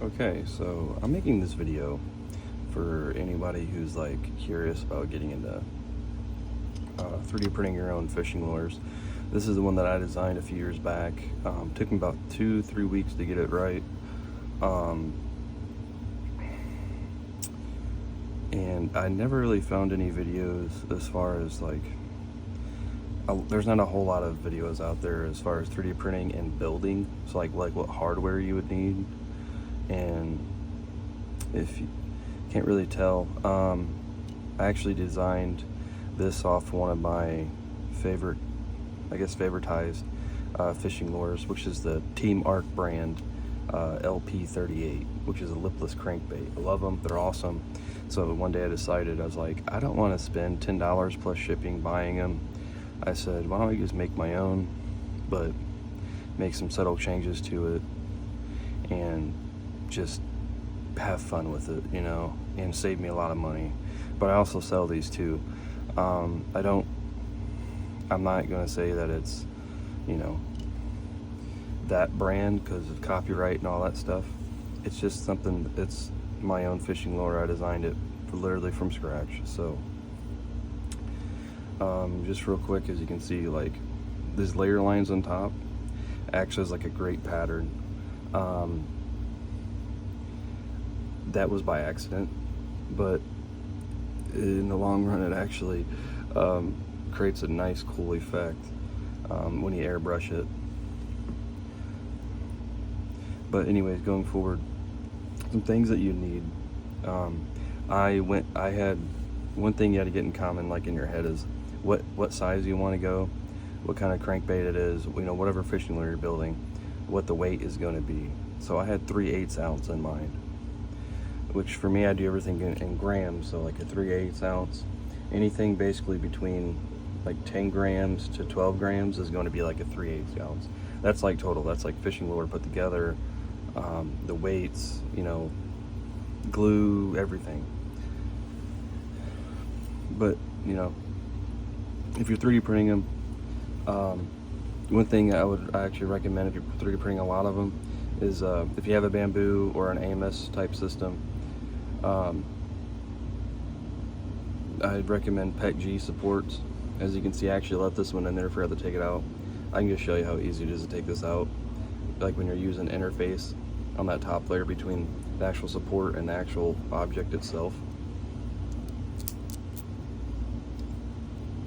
Okay, so I'm making this video for anybody who's like curious about getting into 3D printing your own fishing lures. This is the one that I designed a few years back. Took me about 2-3 weeks to get it right. And I never really found any videos as far as like, there's not a whole lot of videos out there as far as 3D printing and building. So like what hardware you would need. And if you can't really tell, I actually designed this off one of my favoritized fishing lures, which is the Team Arc brand LP38, which is a lipless crankbait. I love them, they're awesome. So one day I decided, I was like, I don't want to spend $10 plus shipping buying them. I said, why don't I just make my own, but make some subtle changes to it and just have fun with it, you know, and save me a lot of money. But I also sell these too. I'm not gonna say that it's, you know, that brand because of copyright and all that stuff. It's just something, it's my own fishing lure. I designed it literally from scratch. So just real quick, as you can see, like these layer lines on top acts as like a great pattern. That was by accident, but in the long run it actually creates a nice cool effect when you airbrush it. But anyways, going forward, some things that you need. I had one thing you had to get in common, like in your head, is what size you want to go, what kind of crankbait it is, you know, whatever fishing lure you're building, what the weight is going to be. So I had 3/8 ounce in mind, which for me, I do everything in grams. So like a 3/8 ounce, anything basically between like 10 grams to 12 grams is going to be like a 3/8 ounce. That's like total, that's like fishing lure put together, the weights, you know, glue, everything. But you know, if you're 3D printing them, one thing I actually recommend if you're 3D printing a lot of them is if you have a bamboo or an Amos type system, I'd recommend PEG supports. As you can see, I actually left this one in there, forgot to take it out. I can just show you how easy it is to take this out. Like when you're using interface on that top layer between the actual support and the actual object itself.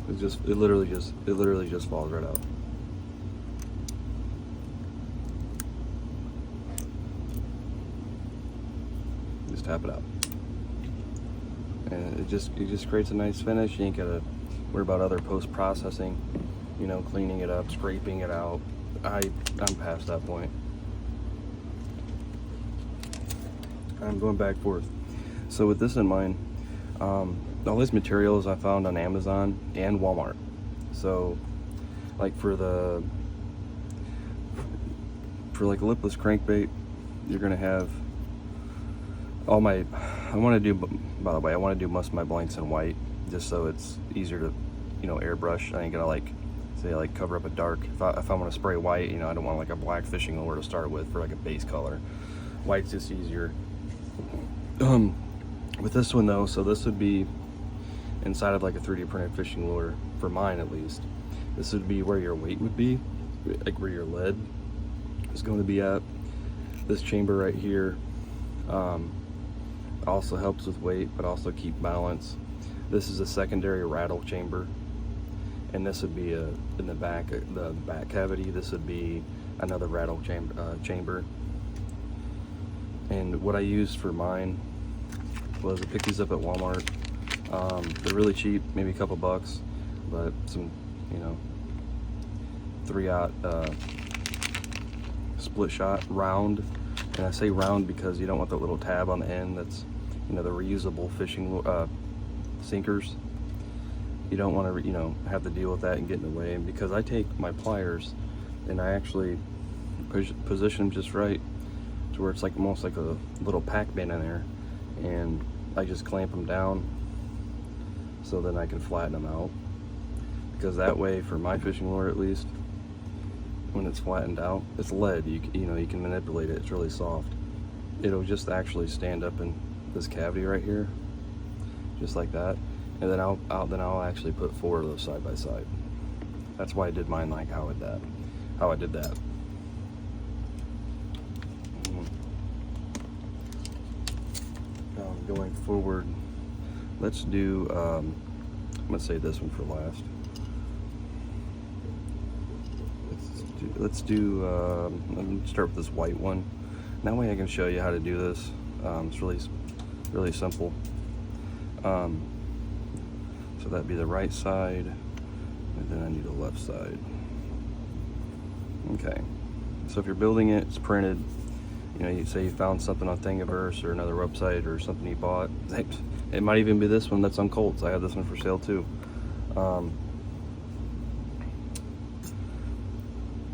It literally just falls right out. Just tap it out. And it just creates a nice finish. You ain't gotta worry about other post-processing, you know, cleaning it up, scraping it out. I'm past that point. I'm going back and forth. So with this in mind, all these materials I found on Amazon and Walmart. So like for like a lipless crankbait, you're gonna have all my, I want to do most of my blanks in white, just so it's easier to, you know, airbrush. I ain't gonna like say like cover up a dark, if I want to spray white, you know, I don't want like a black fishing lure to start with for like a base color. White's just easier. With this one though, so this would be inside of like a 3D printed fishing lure, for mine at least. This would be where your weight would be, like where your lead is going to be at. This chamber right here also helps with weight, but also keep balance. This is a secondary rattle chamber, and this would be in the back cavity. This would be another rattle chamber. And what I used for mine was, I picked these up at Walmart. They're really cheap, maybe a couple bucks, but some, you know, 3/0 split shot round. And I say round because you don't want that little tab on the end that's, you know, the reusable fishing sinkers. You don't want to, you know, have to deal with that and get in the way. And because I take my pliers and I actually position them just right to where it's like almost like a little pack bin in there, and I just clamp them down so then I can flatten them out. Because that way, for my fishing lure at least, when it's flattened out, it's lead, you know, you can manipulate it, it's really soft. it'll just actually stand up in this cavity right here, just like that. And then I'll actually put 4 of those side by side. That's why I did mine like how I did that. Going forward, let's do, I'm gonna say this one for last. Let me start with this white one. That way I can show you how to do this. It's really simple. So that'd be the right side, and then I need the left side. Okay, so if you're building it, it's printed. You know, you say you found something on Thingiverse or another website or something you bought. It might even be this one that's on Colts. I have this one for sale too.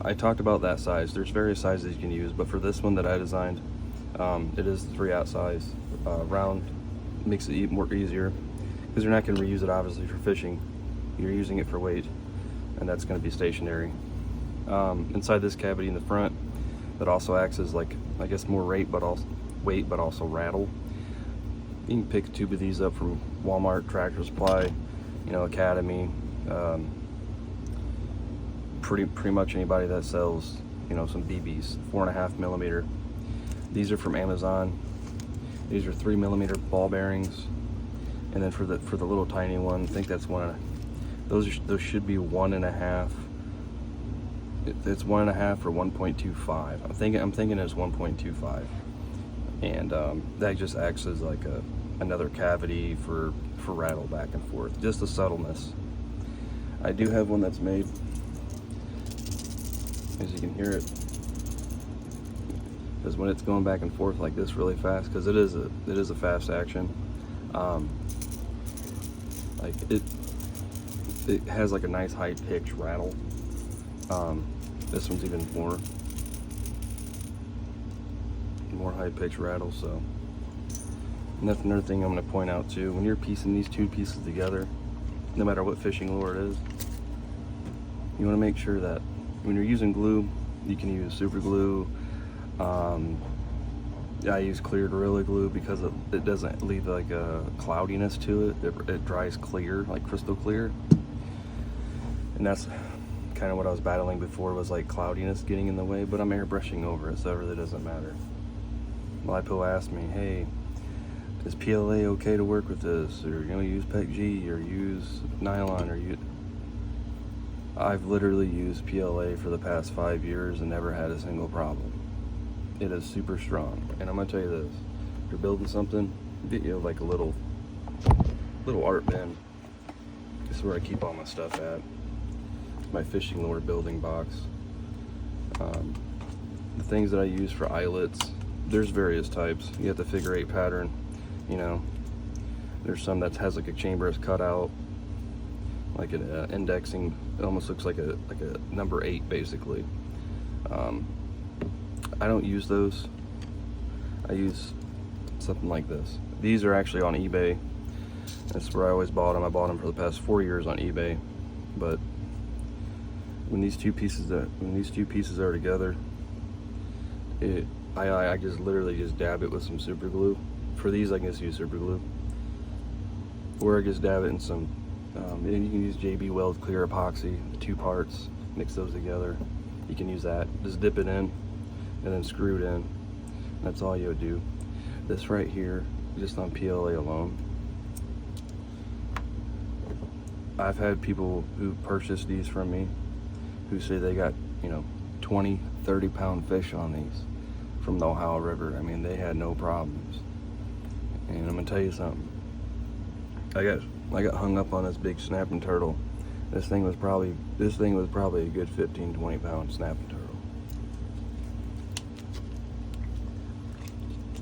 I talked about that size. There's various sizes you can use, but for this one that I designed, it is the 3/0 size. Round makes it more easier because you're not going to reuse it obviously for fishing. You're using it for weight, and that's going to be stationary. Inside this cavity in the front, that also acts as, like, I guess more weight, but also rattle. You can pick a tube of these up from Walmart, Tractor Supply, you know, Academy. Pretty much anybody that sells, you know, some BBs, 4.5 millimeter. These are from Amazon. These are 3 millimeter ball bearings, and then for the little tiny one, I think that's those should be 1.5. It's 1.5 or 1.25. I'm thinking it's 1.25, and that just acts as like another cavity for rattle back and forth. Just the subtleness. I do have one that's made, as you can hear it, because when it's going back and forth like this really fast, because it is a fast action. Like it has like a nice high pitch rattle. This one's even more high pitch rattle. So, and that's another thing I'm going to point out too. When you're piecing these two pieces together, no matter what fishing lure it is, you want to make sure that when you're using glue, you can use super glue. I use clear Gorilla Glue because it doesn't leave like a cloudiness to it. It dries clear, like crystal clear. And that's kind of what I was battling before, was like cloudiness getting in the way, but I'm airbrushing over it, so it really doesn't matter. Lipo asked me, hey, is PLA okay to work with this? Or, you know, use PEG or use nylon, or I've literally used PLA for the past 5 years and never had a single problem. It is super strong. And I'm gonna tell you this, if you're building something, you know, like a little art bin. This is where I keep all my stuff at. My fishing lure building box. The things that I use for eyelets, there's various types. You have the figure 8 pattern, you know. There's some that has like a chamber cut out, like an indexing. It almost looks like a number 8 basically. I don't use those. I use something like this. These are actually on eBay. That's where I always bought them. I bought them for the past 4 years on eBay. But when these two pieces are together, I just literally just dab it with some super glue. For these, I can just use super glue, or I just dab it in some. And you can use JB Weld clear epoxy, 2 parts. Mix those together. You can use that. Just dip it in, and then screw it in. That's all you would do. This right here, just on PLA alone. I've had people who purchased these from me who say they got, you know, 20, 30-pound fish on these from the Ohio River. I mean, they had no problems. And I'm gonna tell you something. I got hung up on this big snapping turtle. This thing was probably a good 15, 20-pound snapping turtle.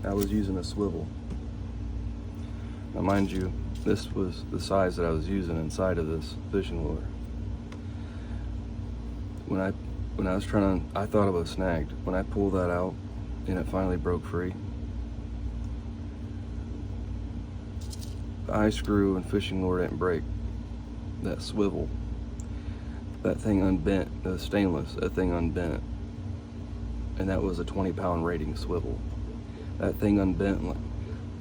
I was using a swivel. Now, mind you, this was the size that I was using inside of this fishing lure. When I was trying to, I thought it was snagged. When I pulled that out and it finally broke free, the eye screw and fishing lure didn't break. That swivel, that thing unbent, the stainless, that thing unbent. And that was a 20-pound rating swivel. that thing unbent,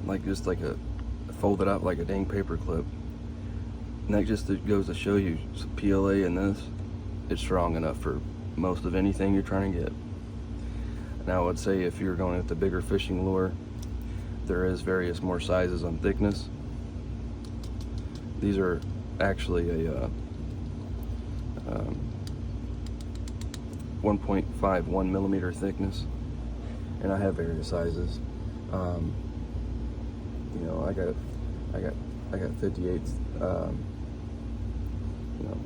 like just like a folded up like a dang paper clip. And that just goes to show you, PLA in this, it's strong enough for most of anything you're trying to get. Now I would say if you're going with the bigger fishing lure, there is various more sizes on thickness. These are actually a 1.51 millimeter thickness, and I have various sizes. You know, I got 58s, you know,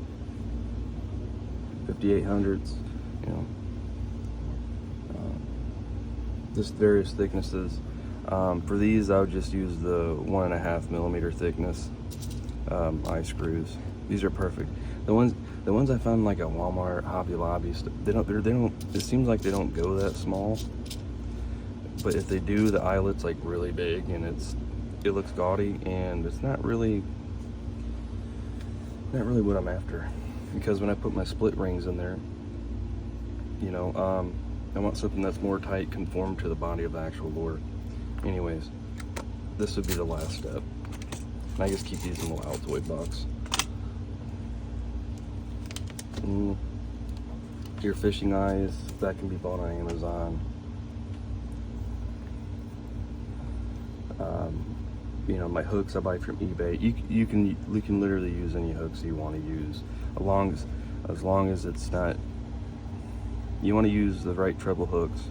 5800s, you know, just various thicknesses. For these, I would just use the 1.5 millimeter thickness eye screws. These are perfect. The ones I found like at Walmart, Hobby Lobby, they don't. It seems like they don't go that small. But if they do, the eyelet's like really big, and it looks gaudy, and it's not really what I'm after. Because when I put my split rings in there, you know, I want something that's more tight, conformed to the body of the actual lure. Anyways, this would be the last step. And I just keep these in the little Altoid box. Your fishing eyes, that can be bought on Amazon. You know, my hooks I buy from eBay. You can literally use any hooks you want to use, as long as it's not. You want to use the right treble hooks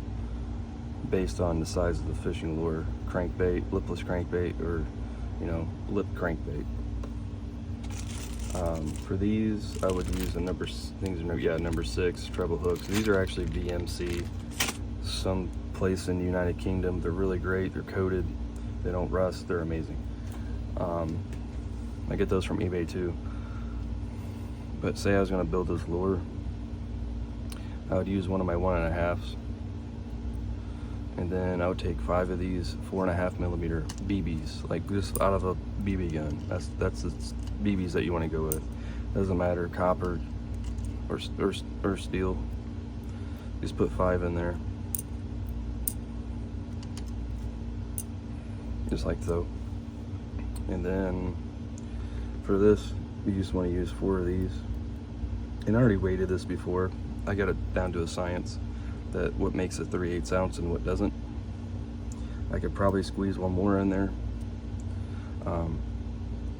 based on the size of the fishing lure, crankbait, lipless crankbait, or you know, lip crankbait. For these, I would use a number 6 treble hooks. These are actually VMC, some place in the United Kingdom. They're really great. They're coated. They don't rust. They're amazing. I get those from eBay too. But say I was going to build this lure, I would use one of my 1.5s, and then I would take 5 of these 4.5 millimeter BBs, like just out of a BB gun. That's the BBs that you want to go with. Doesn't matter, copper or steel. Just put 5 in there, just like so. And then for this, you just want to use 4 of these. And I already weighted this before. I got it down to a science that what makes a 3/8 ounce and what doesn't. I could probably squeeze one more in there.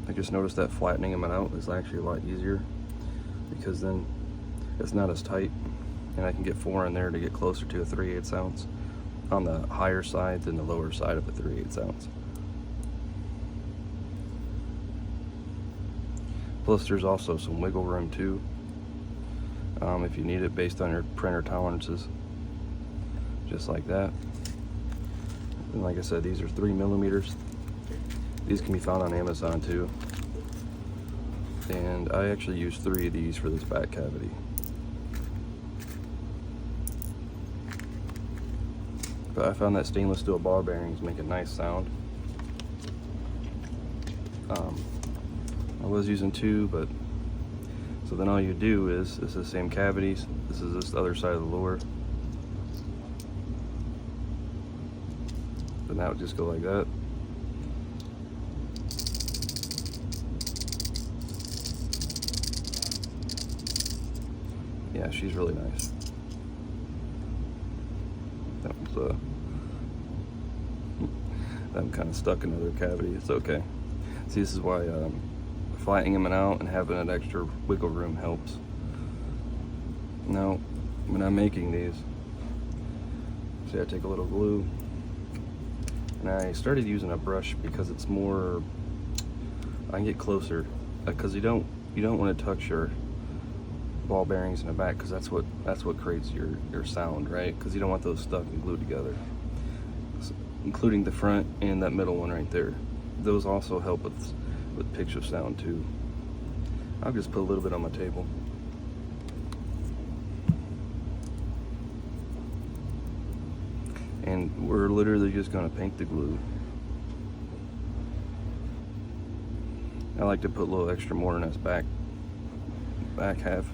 I just noticed that flattening them out is actually a lot easier, because then it's not as tight, and I can get 4 in there to get closer to a 3/8 ounce on the higher side than the lower side of a 3/8 ounce. Plus there's also some wiggle room too, if you need it, based on your printer tolerances, just like that. And like I said, these are 3 millimeters. These can be found on Amazon too. And I actually used 3 of these for this back cavity. But I found that stainless steel ball bearings make a nice sound. I was using 2, but so then all you do is, it's the same cavities. This is this other side of the lure. Then that would just go like that. Yeah, she's really nice. That was I'm kind of stuck in another cavity. It's okay. See, this is why flattening them out and having that extra wiggle room helps. Now, when I'm making these, see, I take a little glue, and I started using a brush because it's more, I can get closer, because you don't want to touch your ball bearings in the back, because that's what creates your sound, right? Because you don't want those stuck and glued together, including the front and that middle one right there. Those also help with pitch of sound too. I'll just put a little bit on my table. And we're literally just gonna paint the glue. I like to put a little extra more in this back half.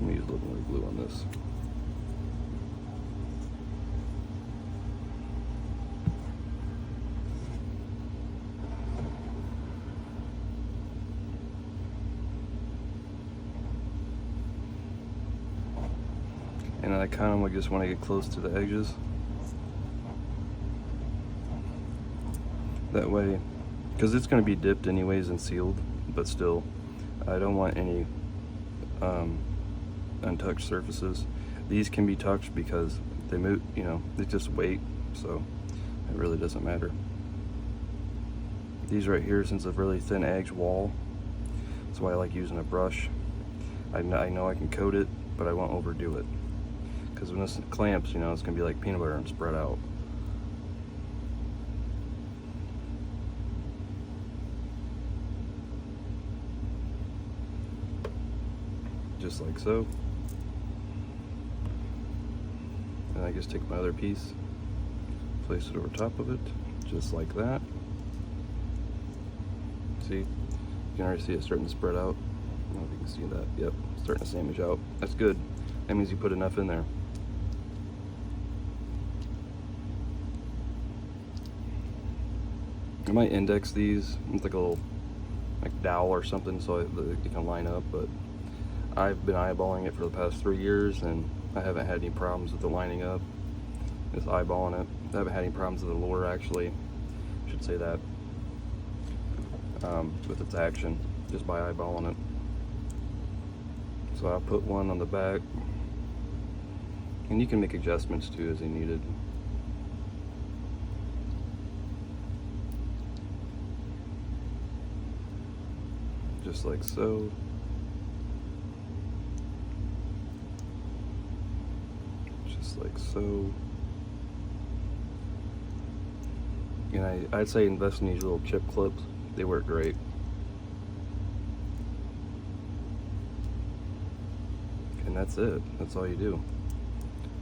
Let me use a little more glue on this. And I kind of just want to get close to the edges. That way, because it's going to be dipped anyways and sealed, but still, I don't want any untouched surfaces. These can be touched because they move, you know, they just weight, so it really doesn't matter. These right here, since it's a really thin edge wall, that's why I like using a brush. I know I can coat it, but I won't overdo it. Because when this clamps, you know, it's gonna be like peanut butter and spread out. Just like so. And I just take my other piece, place it over top of it, just like that. See, you can already see it starting to spread out. I don't know if you can see that. Yep, starting to sandwich out. That's good. That means you put enough in there. I might index these with like a little dowel or something so that you can line up, but I've been eyeballing it for the past 3 years and I haven't had any problems with the lining up. Just eyeballing it. I haven't had any problems with the lure, actually. I should say that. With its action, just by eyeballing it. So I'll put one on the back, and you can make adjustments too as you needed. Just like so. Just like so. And I'd say invest in these little chip clips. They work great. And that's it. That's all you do.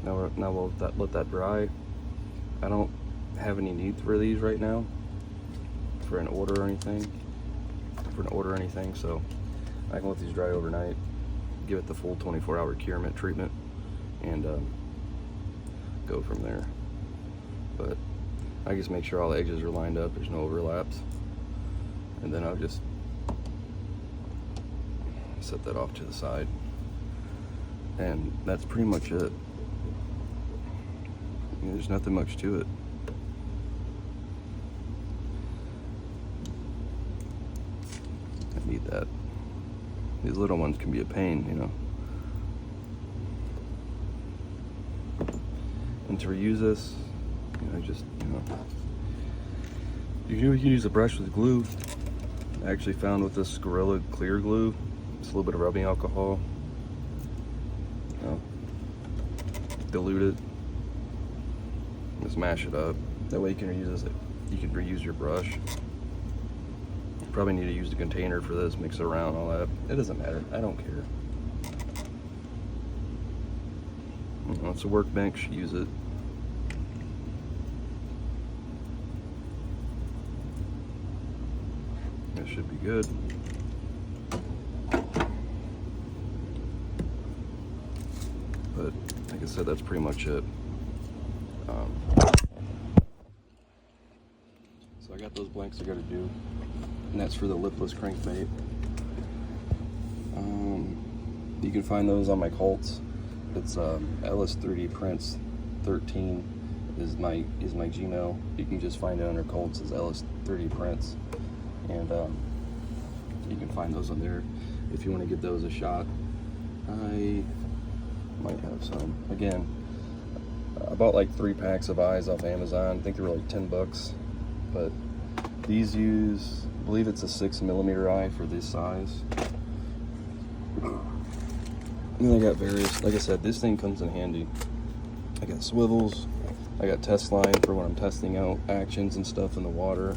Now we'll let that dry. I don't have any need for these right now for an order or anything. So I can let these dry overnight, give it the full 24-hour curement treatment, and go from there. But I just make sure all the edges are lined up, there's no overlaps, and then I'll just set that off to the side, and that's pretty much it. There's nothing much to it. I need that. These little ones can be a pain, you know. And to reuse this, you can use a brush with glue. I actually found with this Gorilla clear glue, just a little bit of rubbing alcohol, dilute it, just mash it up. That way you can reuse your brush. You probably need to use the container for this, mix it around, all that. It doesn't matter, I don't care. It's a workbench, use it. That should be good. But like I said, that's pretty much it. So I got those blanks I gotta do, and that's for the lipless crankbait. You can find those on my Colts. It's Ellis 3D Prints 13 is my Gmail. You can just find it under Colts as Ellis 3D Prints, and you can find those on there if you want to give those a shot. I might have some. Again, I bought like 3 packs of eyes off Amazon. I think they were like $10, but these use, I believe it's a 6mm eye for this size. And then I got various, like I said, this thing comes in handy. I got swivels, I got test line for when I'm testing out actions and stuff in the water.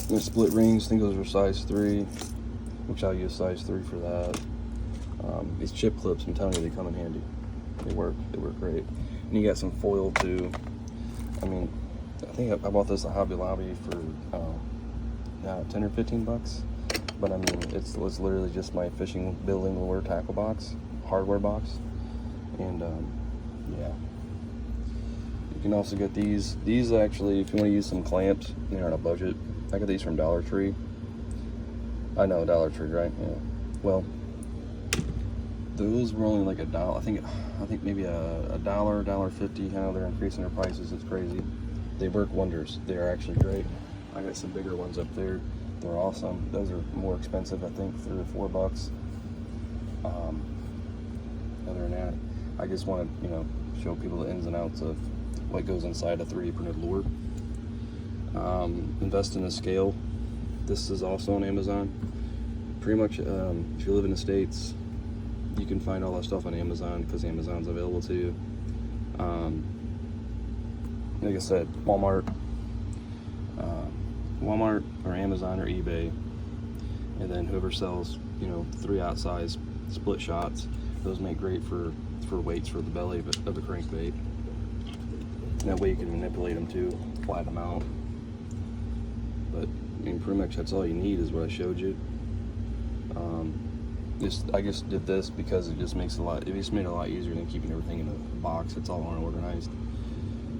There's split rings, I think those are size 3, which I'll use size 3 for that. These chip clips, I'm telling you, they come in handy. They work great. And you got some foil too. I mean, I think I bought this at Hobby Lobby for 10 or $15. But I mean, it's literally just my fishing building lure tackle box, hardware box, and yeah. You can also get these. These actually, if you want to use some clamps, they're on a budget. I got these from Dollar Tree. I know, Dollar Tree, right? Yeah. Well, those were only like $1. I think maybe a dollar, $1.50. I know they're increasing their prices. It's crazy. They work wonders. They are actually great. I got some bigger ones up there. They're awesome. Those are more expensive, I think, $3 or $4. Other than that, I just want to, show people the ins and outs of what goes inside a 3D printed lure. Invest in a scale. This is also on Amazon. Pretty much, if you live in the States, you can find all that stuff on Amazon because Amazon's available to you. Like I said, Walmart or Amazon or eBay, and then whoever sells 3/0 size split shots, those make great for weights for the belly of a crankbait. That way you can manipulate them too, flatten them out. But I mean, pretty much that's all you need is what I showed you. I just did this because it just made it a lot easier than keeping everything in a box. It's all unorganized.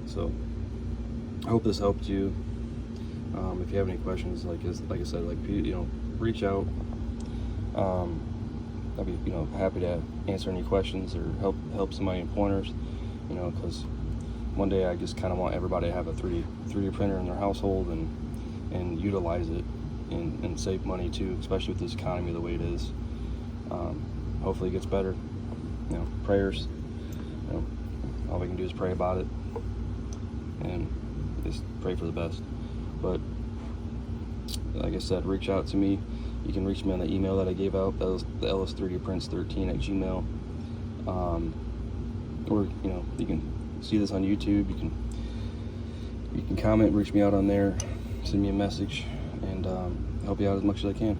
So I hope this helped you. If you have any questions, like I said, reach out. I'd be happy to answer any questions or help somebody in pointers. Because one day I just kind of want everybody to have a 3D printer in their household and utilize it and save money too, especially with this economy the way it is. Hopefully it gets better. Prayers. All we can do is pray about it and just pray for the best. But like I said, reach out to me. You can reach me on the email that I gave out. That was the ls3dprints13@gmail. Or you can see this on YouTube. You can comment, reach me out on there, send me a message, and help you out as much as I can.